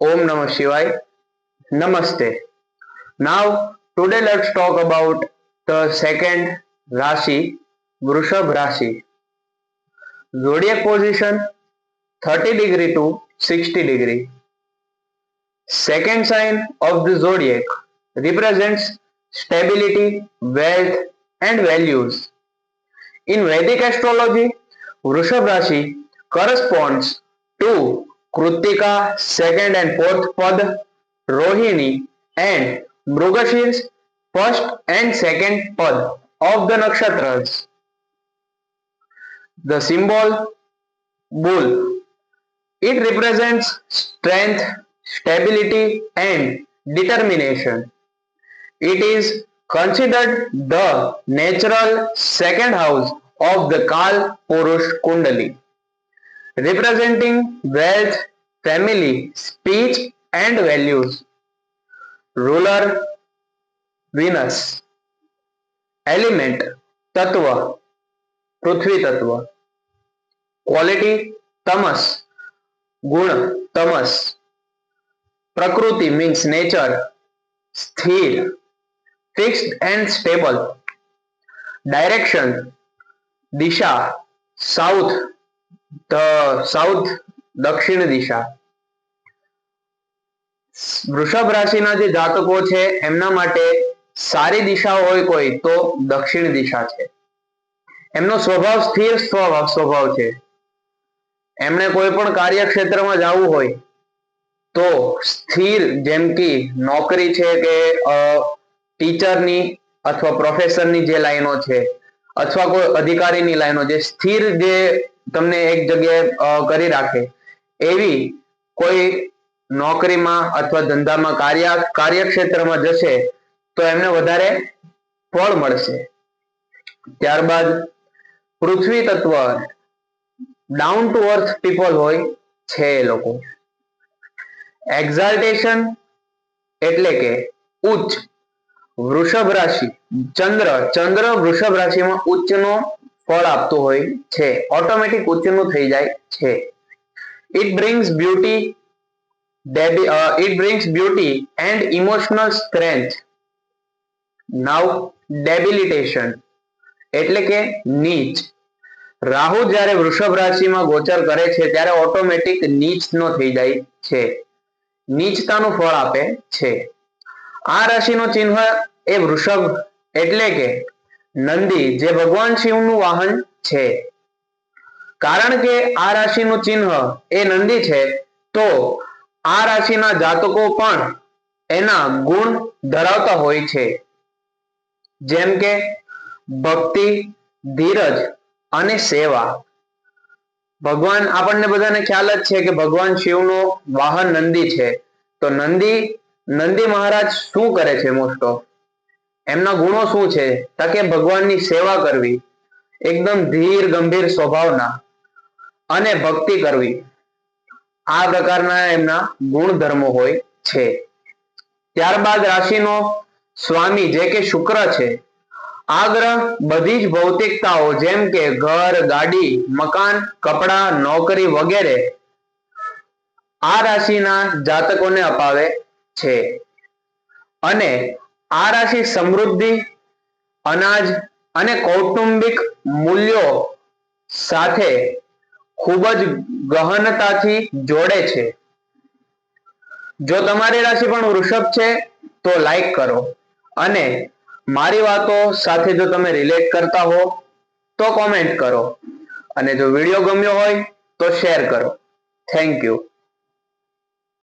Om Namah Shivaya. Namaste. Now, today let's talk about the second Rashi, Vrushabh Rashi. Zodiac position 30 degree to 60 degree. Second sign of the zodiac represents stability, wealth, and values. In Vedic astrology, Vrushabh Rashi corresponds to Kritika, second and fourth pad, Rohini, and Mrugashir's first and second pad of the nakshatras. The symbol bull. It represents strength, stability, and determination. It is considered the natural second house of the Kal Purush Kundali, representing wealth, family, speech, and values. Ruler Venus. Element Tattva Prithvi Tattva. Quality Tamas Gun Tamas. Prakriti means nature. Sthir fixed and stable. Direction Disha south, the south દક્ષિણ દિશા. વૃષભ રાશિના જે જાતકો છે એમના માટે સારી દિશા હોય કોઈ તો દક્ષિણ દિશા છે. એમનો સ્વભાવ સ્થિર સ્વભાવ છે. એમણે કોઈ પણ કાર્યક્ષેત્રમાં જવું હોય તો સ્થિર, જેમ કે નોકરી છે કે ટીચરની અથવા પ્રોફેસરની જે લાઈનો છે અથવા કોઈ અધિકારીની લાઈનો, જે સ્થિર, જે તમને એક જગ્યાએ કરી રાખે એવી કોઈ નોકરીમાં અથવા ધંધામાં કાર્યક્ષેત્રમાં જશે તો એમને વધારે ફળ મળશે. ત્યારબાદ પૃથ્વી તત્વ, ડાઉન ટુ અર્થ પીપલ હોય છે એ લોકો. એક્ઝાલ્ટેશન એટલે કે ઉચ્ચ. વૃષભ રાશિ ચંદ્ર વૃષભ રાશિમાં ઉચ્ચનો ફળ આપતો હોય છે, ઓટોમેટિક ઉચ્ચનું થઈ જાય છે. It brings beauty and emotional strength. Now debilitation એટલે કે નીચ. રાહુ જ્યારે વૃષભ રાશિમાં ગોચર કરે છે ત્યારે ઓટોમેટિક નીચનો થઈ જાય છે, નીચતાનું ફળ આપે છે. આ રાશિનું ચિહ્ન એ વૃષભ એટલે કે નંદી, જે ભગવાન શિવનું વાહન છે. કારણ કે આ રાશિનું ચિહ્ન એ નંદી છે તો આ રાશિના જાતકો પણ એના ગુણ ધરાવતા હોય છે, જેમ કે ભક્તિ, ધીરજ અને સેવા. ભગવાન, આપણને બધાને ખ્યાલ જ છે કે ભગવાન શિવનો વાહન નંદી છે. તો નંદી મહારાજ શું કરે છે? મોસ્ટ ઓફ એમના ગુણો શું છે? તો કે ભગવાનની સેવા કરવી, એકદમ ધીર ગંભીર સ્વભાવના, અને ભક્તિ કરવી. આ પ્રકારના એમના ગુણધર્મો હોય છે. ત્યારબાદ રાશિનો સ્વામી જે કે શુક્ર છે. આ ગ્રહ બધી જ ભૌતિકતાઓ જેમ કે ઘર, ગાડી, મકાન, કપડા, નોકરી વગેરે આ રાશિના જાતકોને અપાવે છે. અને આ રાશિ સમૃદ્ધિ, અનાજ અને કૌટુંબિક મૂલ્યો સાથે ખૂબ જ ગહનતાથી જોડે છે. જો તમારી રાશિ પણ વૃષભ છે તો લાઈક કરો, અને મારી વાતો સાથે જો તમે રિલેટ કરતા હો તો કોમેન્ટ કરો, અને જો વિડીયો ગમ્યો હોય તો શેર કરો. Thank you.